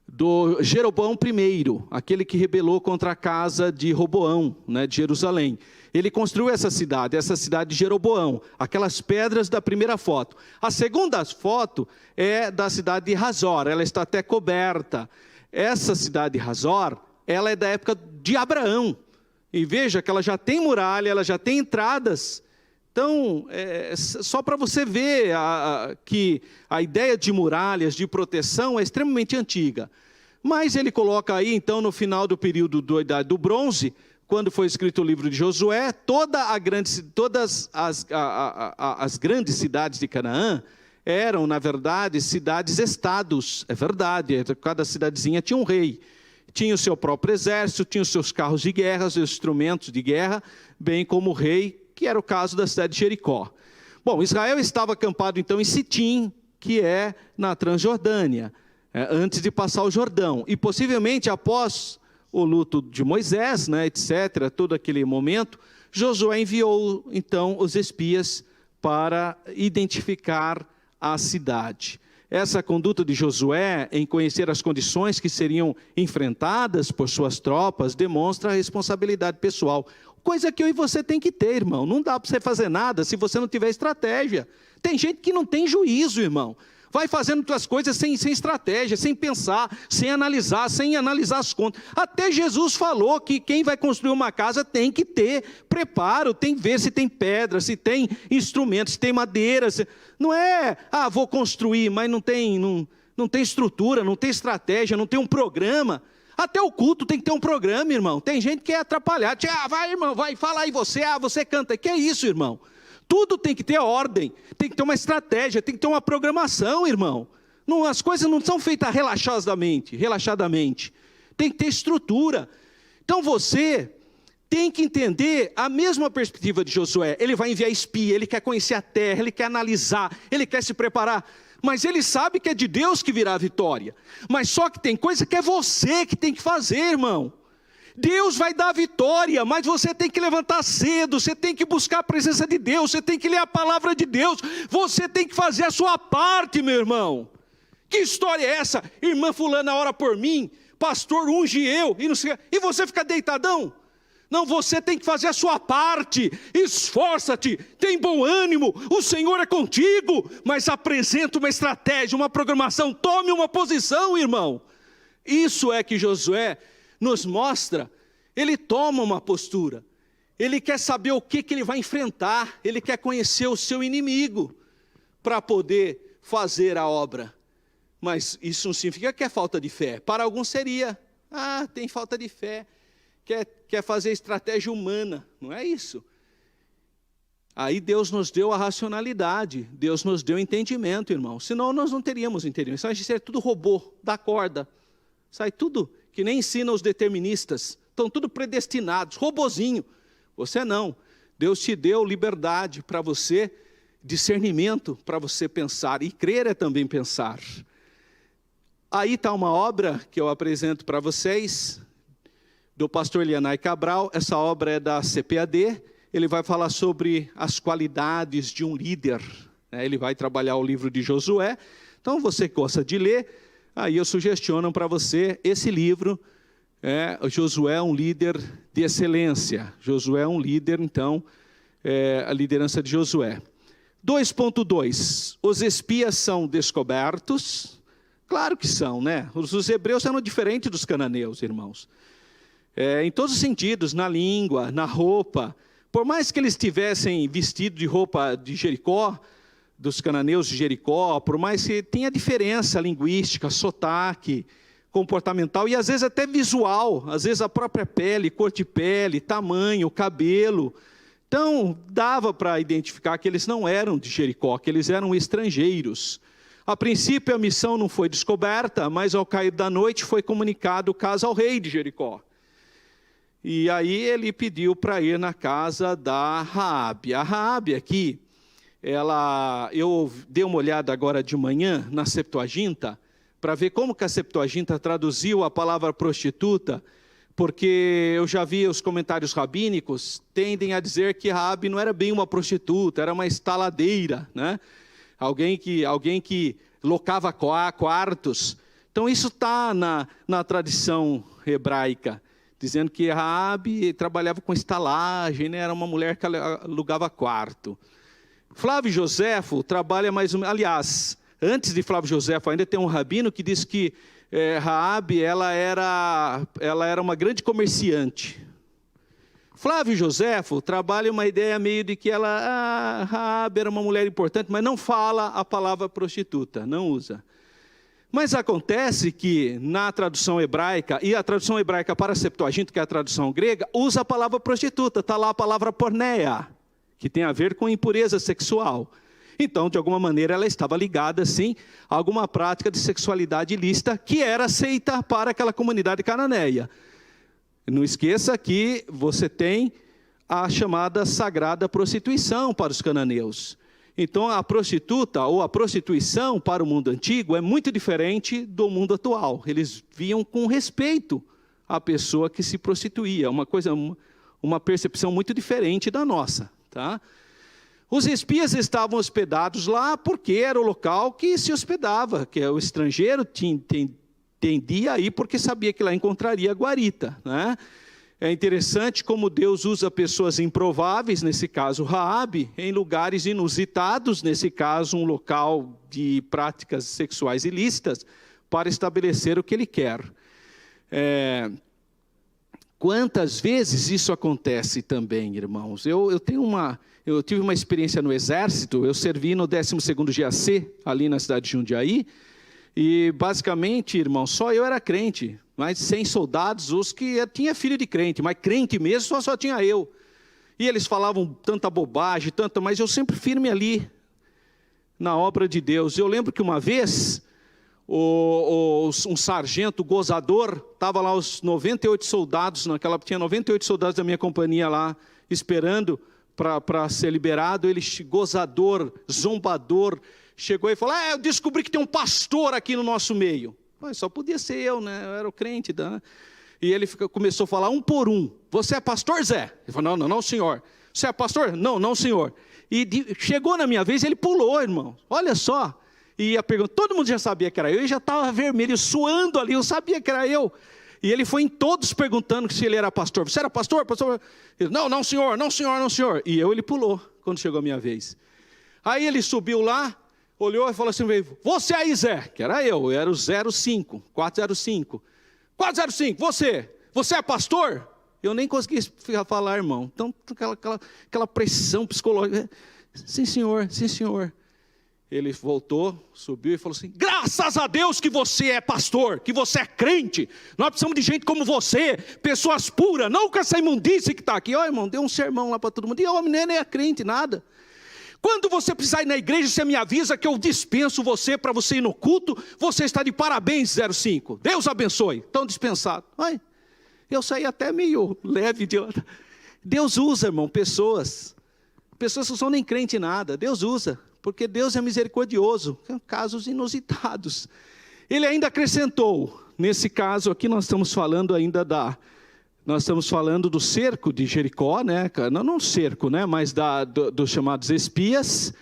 do Jeroboão I, aquele que rebelou contra a casa de Roboão, né, de Jerusalém. Ele construiu essa cidade de Jeroboão, aquelas pedras da primeira foto. A segunda foto é da cidade de Hazor, ela está até coberta. Essa cidade de Hazor, ela é da época de Abraão. E veja que ela já tem muralha, ela já tem entradas. Então, só para você ver que a ideia de muralhas, de proteção, é extremamente antiga. Mas ele coloca aí, então, no final do período da Idade do Bronze, quando foi escrito o livro de Josué, todas as grandes cidades de Canaã eram, na verdade, cidades-estados. É verdade, cada cidadezinha tinha um rei. Tinha o seu próprio exército, tinha os seus carros de guerra, os instrumentos de guerra, bem como o rei, que era o caso da cidade de Jericó. Bom, Israel estava acampado então em Sitim, que é na Transjordânia, antes de passar o Jordão. E possivelmente após o luto de Moisés, né, etc., todo aquele momento, Josué enviou então os espias para identificar a cidade. Essa conduta de Josué em conhecer as condições que seriam enfrentadas por suas tropas demonstra a responsabilidade pessoal. Coisa que eu e você tem que ter, irmão. Não dá para você fazer nada se você não tiver estratégia. Tem gente que não tem juízo, irmão. Vai fazendo suas coisas sem estratégia, sem pensar, sem analisar as contas. Até Jesus falou que quem vai construir uma casa tem que ter preparo, tem que ver se tem pedra, se tem instrumentos, se tem madeira. Não é, vou construir, mas não tem não tem estrutura, não tem estratégia, não tem um programa. Até o culto tem que ter um programa, irmão. Tem gente que quer atrapalhar. Vai, irmão, vai, fala aí você. Você canta. Que é isso, irmão? Tudo tem que ter ordem, tem que ter uma estratégia, tem que ter uma programação, irmão. Não, as coisas não são feitas relaxadamente. Tem que ter estrutura. Então você tem que entender a mesma perspectiva de Josué. Ele vai enviar espia, ele quer conhecer a terra, ele quer analisar, ele quer se preparar. Mas ele sabe que é de Deus que virá a vitória. Mas só que tem coisa que é você que tem que fazer, irmão. Deus vai dar a vitória, mas você tem que levantar cedo, você tem que buscar a presença de Deus, você tem que ler a palavra de Deus, você tem que fazer a sua parte, meu irmão. Que história é essa? Irmã fulana ora por mim, pastor unge eu, e você fica deitadão? Não, você tem que fazer a sua parte, esforça-te, tem bom ânimo, o Senhor é contigo, mas apresenta uma estratégia, uma programação, tome uma posição, irmão. Isso é que Josué nos mostra. Ele toma uma postura, ele quer saber o que ele vai enfrentar, ele quer conhecer o seu inimigo, para poder fazer a obra. Mas isso não significa que é falta de fé. Para alguns seria, tem falta de fé, quer fazer estratégia humana, não é isso. Aí Deus nos deu a racionalidade, Deus nos deu entendimento, irmão, senão nós não teríamos entendimento, senão a gente seria tudo robô, da corda, sai tudo, que nem ensina os deterministas, estão tudo predestinados, robozinho. Você não, Deus te deu liberdade para você, discernimento para você pensar, e crer é também pensar. Aí está uma obra que eu apresento para vocês, do pastor Elianai Cabral. Essa obra é da CPAD, ele vai falar sobre as qualidades de um líder, ele vai trabalhar o livro de Josué. Então você que gosta de ler, aí eu sugestiono para você esse livro, Josué é um líder de excelência. Josué é um líder, então, a liderança de Josué. 2.2, os espias são descobertos. Claro que são, né? Os hebreus eram diferentes dos cananeus, irmãos. Em todos os sentidos, na língua, na roupa. Por mais que eles tivessem vestido de roupa de Jericó, dos cananeus de Jericó, por mais que tenha diferença linguística, sotaque, comportamental e às vezes até visual, às vezes a própria pele, cor de pele, tamanho, cabelo. Então, dava para identificar que eles não eram de Jericó, que eles eram estrangeiros. A princípio a missão não foi descoberta, mas ao cair da noite foi comunicado o caso ao rei de Jericó. E aí ele pediu para ir na casa da Raabe. A Raabe aqui, eu dei uma olhada agora de manhã na Septuaginta, para ver como que a Septuaginta traduziu a palavra prostituta, porque eu já vi os comentários rabínicos, tendem a dizer que Raabe não era bem uma prostituta, era uma estaladeira, né? Alguém que locava quartos. Então isso está na tradição hebraica, dizendo que Raabe trabalhava com estalagem, né? Era uma mulher que alugava quarto. Flávio Joséfo trabalha mais ou menos, aliás, antes de Flávio Joséfo ainda tem um rabino que diz que Raabe ela era uma grande comerciante. Flávio Joséfo trabalha uma ideia meio de que Raabe era uma mulher importante, mas não fala a palavra prostituta, não usa. Mas acontece que na tradução hebraica, e a tradução hebraica para a Septuaginta, que é a tradução grega, usa a palavra prostituta, está lá a palavra porneia, que tem a ver com impureza sexual. Então, de alguma maneira, ela estava ligada, sim, a alguma prática de sexualidade ilícita que era aceita para aquela comunidade cananeia. Não esqueça que você tem a chamada sagrada prostituição para os cananeus. Então, a prostituta ou a prostituição para o mundo antigo é muito diferente do mundo atual. Eles viam com respeito a pessoa que se prostituía, uma percepção muito diferente da nossa, tá? Os espias estavam hospedados lá porque era o local que se hospedava, que o estrangeiro tendia a ir porque sabia que lá encontraria guarita, né? É interessante como Deus usa pessoas improváveis, nesse caso Raabe, em lugares inusitados, nesse caso um local de práticas sexuais ilícitas, para estabelecer o que Ele quer. Quantas vezes isso acontece também, irmãos? Eu tive uma experiência no Exército, eu servi no 12º GAC, ali na cidade de Jundiaí, E basicamente, irmão, só eu era crente. Mais de 100 soldados, os que tinha filho de crente, mas crente mesmo só tinha eu. E eles falavam tanta bobagem, mas eu sempre firme ali, na obra de Deus. Eu lembro que uma vez, um sargento gozador, estava lá os 98 soldados, tinha 98 soldados da minha companhia lá, esperando para ser liberado. Ele, gozador, zombador, chegou e falou: eu descobri que tem um pastor aqui no nosso meio. Mas só podia ser eu, né? Eu era o crente. Né? E ele começou a falar um por um. Você é pastor, Zé? Ele falou: não, senhor. Você é pastor? Não, senhor. E chegou na minha vez, ele pulou, irmão. Olha só. E a pergunta, todo mundo já sabia que era eu, e já estava vermelho, suando ali, eu sabia que era eu. E ele foi em todos perguntando se ele era pastor. Você era pastor? Ele, não, senhor. E ele pulou, quando chegou a minha vez. Aí ele subiu lá, olhou e falou assim: você aí, Zé, que era eu era o 05, 405. 405, você é pastor? Eu nem consegui falar, irmão. Então, aquela pressão psicológica. Sim, senhor. Ele voltou, subiu e falou assim: graças a Deus que você é pastor, que você é crente. Nós precisamos de gente como você, pessoas puras, não com essa imundície que está aqui. Irmão, deu um sermão lá para todo mundo. E o homem nem é crente, nada. Quando você precisar ir na igreja, você me avisa que eu dispenso você para você ir no culto. Você está de parabéns, 05. Deus abençoe. Estão dispensados. Eu saí até meio leve de outra. Deus usa, irmão, pessoas que não são nem crente em nada. Deus usa, porque Deus é misericordioso. Casos inusitados. Ele ainda acrescentou, nesse caso aqui nós estamos falando ainda Nós estamos falando do cerco de Jericó, né? Não cerco, né? Mas dos chamados espias.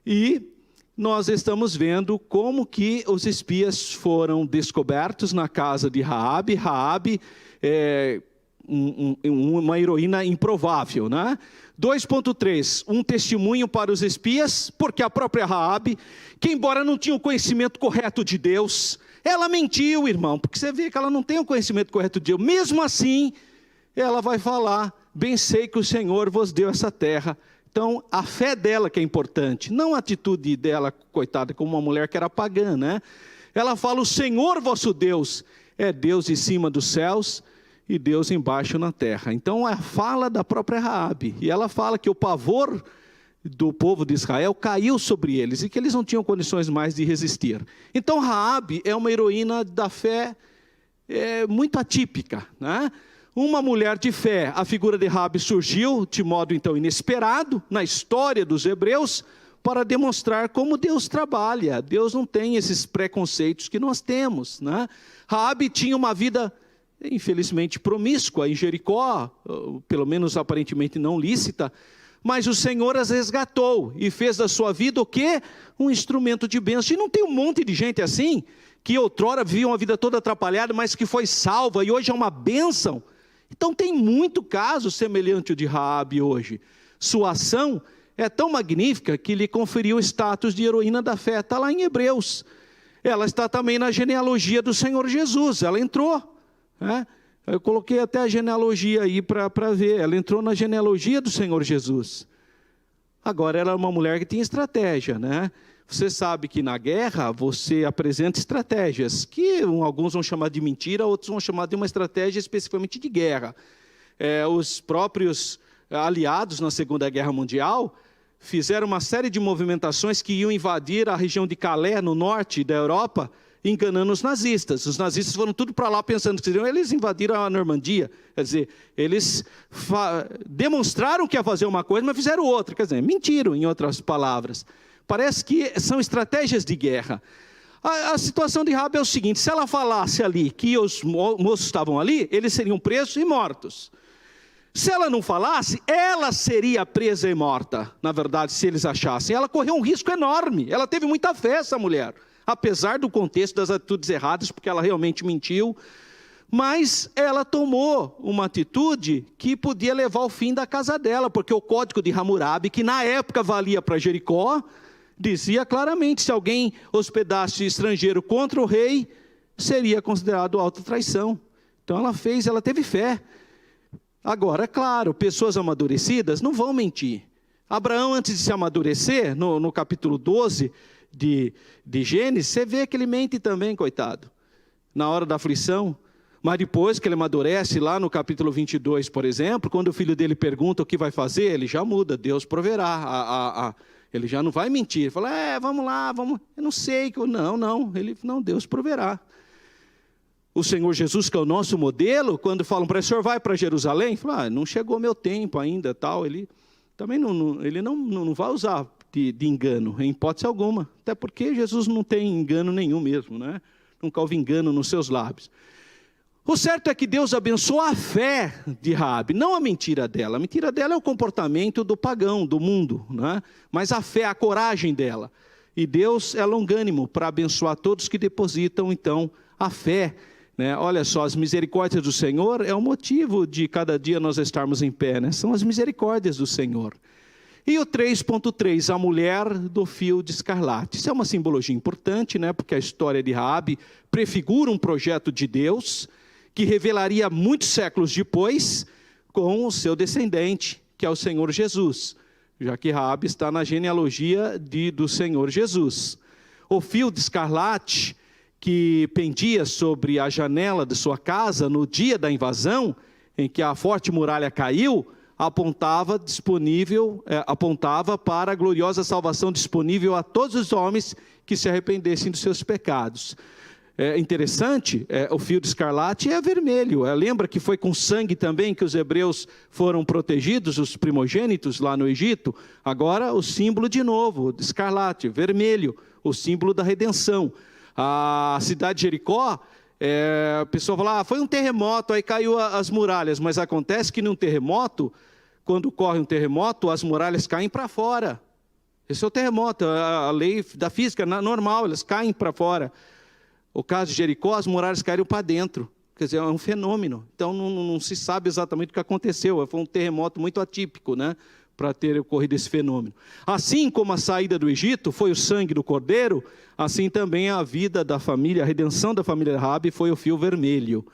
E nós estamos vendo como que os espias foram descobertos na casa de Raabe. Raabe é uma heroína improvável, né? 2.3, um testemunho para os espias, porque a própria Raabe, que embora não tinha o conhecimento correto de Deus, ela mentiu, irmão, porque você vê que ela não tem o conhecimento correto de Deus. Mesmo assim, ela vai falar: bem sei que o Senhor vos deu essa terra. Então, a fé dela que é importante, não a atitude dela, coitada, como uma mulher que era pagã, né? Ela fala: o Senhor vosso Deus é Deus em cima dos céus e Deus embaixo na terra. Então, a fala da própria Raabe. E ela fala que o pavor do povo de Israel caiu sobre eles e que eles não tinham condições mais de resistir. Então, Raabe é uma heroína da fé muito atípica, né? Uma mulher de fé. A figura de Raabe surgiu de modo então inesperado na história dos hebreus para demonstrar como Deus trabalha. Deus não tem esses preconceitos que nós temos, né? Raabe tinha uma vida, infelizmente, promíscua em Jericó, pelo menos aparentemente não lícita, mas o Senhor as resgatou e fez da sua vida o quê? Um instrumento de bênção. E não tem um monte de gente assim, que outrora vivia uma vida toda atrapalhada, mas que foi salva e hoje é uma bênção. Então tem muito caso semelhante ao de Raabe hoje. Sua ação é tão magnífica que lhe conferiu o status de heroína da fé. Está lá em Hebreus. Ela está também na genealogia do Senhor Jesus. Ela entrou, né? Eu coloquei até a genealogia aí para ver. Ela entrou na genealogia do Senhor Jesus. Agora, ela é uma mulher que tem estratégia, né? Você sabe que na guerra você apresenta estratégias, que alguns vão chamar de mentira, outros vão chamar de uma estratégia especificamente de guerra. Os próprios aliados na Segunda Guerra Mundial fizeram uma série de movimentações que iam invadir a região de Calais, no norte da Europa, enganando os nazistas. Os nazistas foram tudo para lá pensando que eles invadiram a Normandia. Quer dizer, eles demonstraram que ia fazer uma coisa, mas fizeram outra. Quer dizer, mentiram, em outras palavras. Parece que são estratégias de guerra. A situação de Raabe é o seguinte: se ela falasse ali que os moços estavam ali, eles seriam presos e mortos. Se ela não falasse, ela seria presa e morta, na verdade, se eles achassem. Ela correu um risco enorme. Ela teve muita fé, essa mulher, apesar do contexto das atitudes erradas, porque ela realmente mentiu. Mas ela tomou uma atitude que podia levar ao fim da casa dela, porque o código de Hammurabi, que na época valia para Jericó, dizia claramente: se alguém hospedasse estrangeiro contra o rei, seria considerado autotraição. Então ela teve fé. Agora, é claro, pessoas amadurecidas não vão mentir. Abraão, antes de se amadurecer, no capítulo 12 de Gênesis, você vê que ele mente também, coitado, na hora da aflição. Mas depois que ele amadurece, lá no capítulo 22, por exemplo, quando o filho dele pergunta o que vai fazer, ele já muda, Deus proverá. Ele já não vai mentir, ele fala, vamos lá, vamos, eu não sei, não, Deus proverá. O Senhor Jesus, que é o nosso modelo, quando falam para ele, o senhor vai para Jerusalém? Fala, não chegou meu tempo ainda, tal. Ele também não vai usar de engano, em hipótese alguma. Até porque Jesus não tem engano nenhum mesmo, né? Nunca houve engano nos seus lábios. O certo é que Deus abençoou a fé de Raabe, não a mentira dela. A mentira dela é o comportamento do pagão, do mundo, né? Mas a fé, a coragem dela. E Deus é longânimo para abençoar todos que depositam, então, a fé. Olha só, as misericórdias do Senhor é o motivo de cada dia nós estarmos em pé, né? São as misericórdias do Senhor. E o 3.3, a mulher do fio de escarlate. Isso é uma simbologia importante, né? Porque a história de Raabe prefigura um projeto de Deus que revelaria muitos séculos depois com o seu descendente, que é o Senhor Jesus, já que Raabe está na genealogia do Senhor Jesus. O fio de escarlate que pendia sobre a janela de sua casa no dia da invasão, em que a forte muralha caiu, apontava para a gloriosa salvação disponível a todos os homens que se arrependessem dos seus pecados. É interessante, o fio de escarlate é vermelho. Lembra que foi com sangue também que os hebreus foram protegidos, os primogênitos lá no Egito? Agora o símbolo de novo, de escarlate, vermelho, o símbolo da redenção. A cidade de Jericó, a pessoa fala, foi um terremoto, aí caiu as muralhas. Mas acontece que num terremoto, quando ocorre um terremoto, as muralhas caem para fora. Esse é o terremoto, a lei da física normal, elas caem para fora. O caso de Jericó, as muralhas caíram para dentro. Quer dizer, é um fenômeno. Então não se sabe exatamente o que aconteceu. Foi um terremoto muito atípico, né? Para ter ocorrido esse fenômeno. Assim como a saída do Egito foi o sangue do cordeiro, assim também a vida da família, a redenção da família Raabe foi o fio vermelho.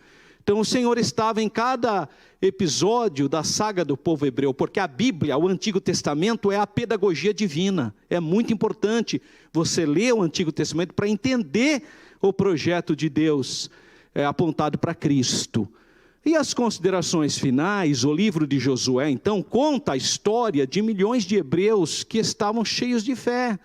Então o Senhor estava em cada episódio da saga do povo hebreu, porque a Bíblia, o Antigo Testamento, é a pedagogia divina. É muito importante você ler o Antigo Testamento para entender o projeto de Deus apontado para Cristo. E as considerações finais, o livro de Josué, então, conta a história de milhões de hebreus que estavam cheios de fé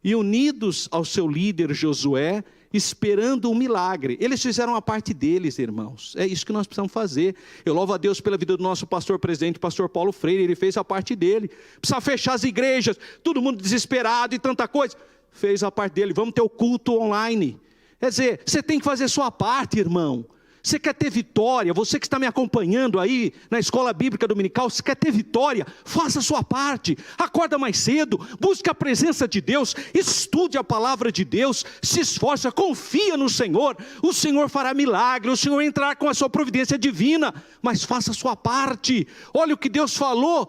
e unidos ao seu líder Josué, esperando um milagre. Eles fizeram a parte deles, irmãos. É isso que nós precisamos fazer. Eu louvo a Deus pela vida do nosso pastor presidente, pastor Paulo Freire. Ele fez a parte dele. Precisa fechar as igrejas, todo mundo desesperado e tanta coisa. Fez a parte dele. Vamos ter o culto online. Quer dizer, você tem que fazer a sua parte, irmão. Você quer ter vitória, você que está me acompanhando aí na escola bíblica dominical, você quer ter vitória, faça a sua parte, acorda mais cedo, busque a presença de Deus, estude a palavra de Deus, se esforça, confia no Senhor, o Senhor fará milagre, o Senhor entrará com a sua providência divina, mas faça a sua parte. Olha o que Deus falou,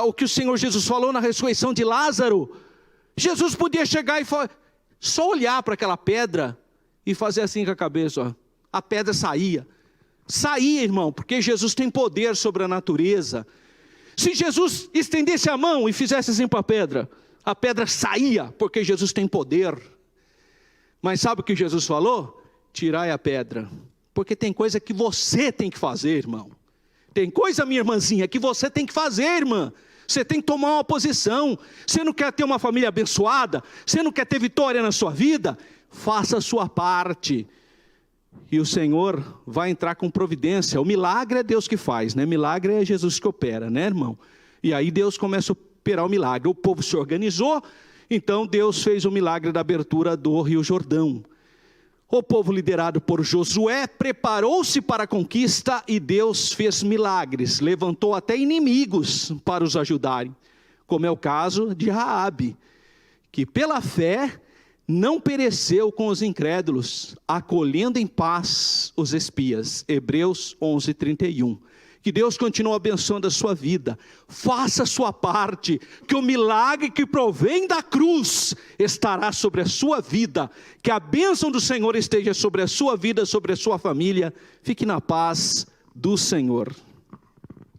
o que o Senhor Jesus falou na ressurreição de Lázaro. Jesus podia chegar e só olhar para aquela pedra e fazer assim com a cabeça, ó. A pedra saía, irmão, porque Jesus tem poder sobre a natureza. Se Jesus estendesse a mão e fizesse assim para a pedra saía, porque Jesus tem poder. Mas sabe o que Jesus falou? Tirai a pedra, porque tem coisa que você tem que fazer, irmão. Tem coisa, minha irmãzinha, que você tem que fazer, irmã. Você tem que tomar uma posição. Você não quer ter uma família abençoada? Você não quer ter vitória na sua vida? Faça a sua parte. E o Senhor vai entrar com providência. O milagre é Deus que faz, né? Milagre é Jesus que opera, né, irmão? E aí Deus começa a operar o milagre. O povo se organizou, então Deus fez o milagre da abertura do Rio Jordão. O povo liderado por Josué preparou-se para a conquista e Deus fez milagres. Levantou até inimigos para os ajudarem, como é o caso de Raabe, que pela fé não pereceu com os incrédulos, acolhendo em paz os espias. Hebreus 11:31. Que Deus continue abençoando a sua vida. Faça a sua parte, que o milagre que provém da cruz estará sobre a sua vida. Que a bênção do Senhor esteja sobre a sua vida, sobre a sua família. Fique na paz do Senhor.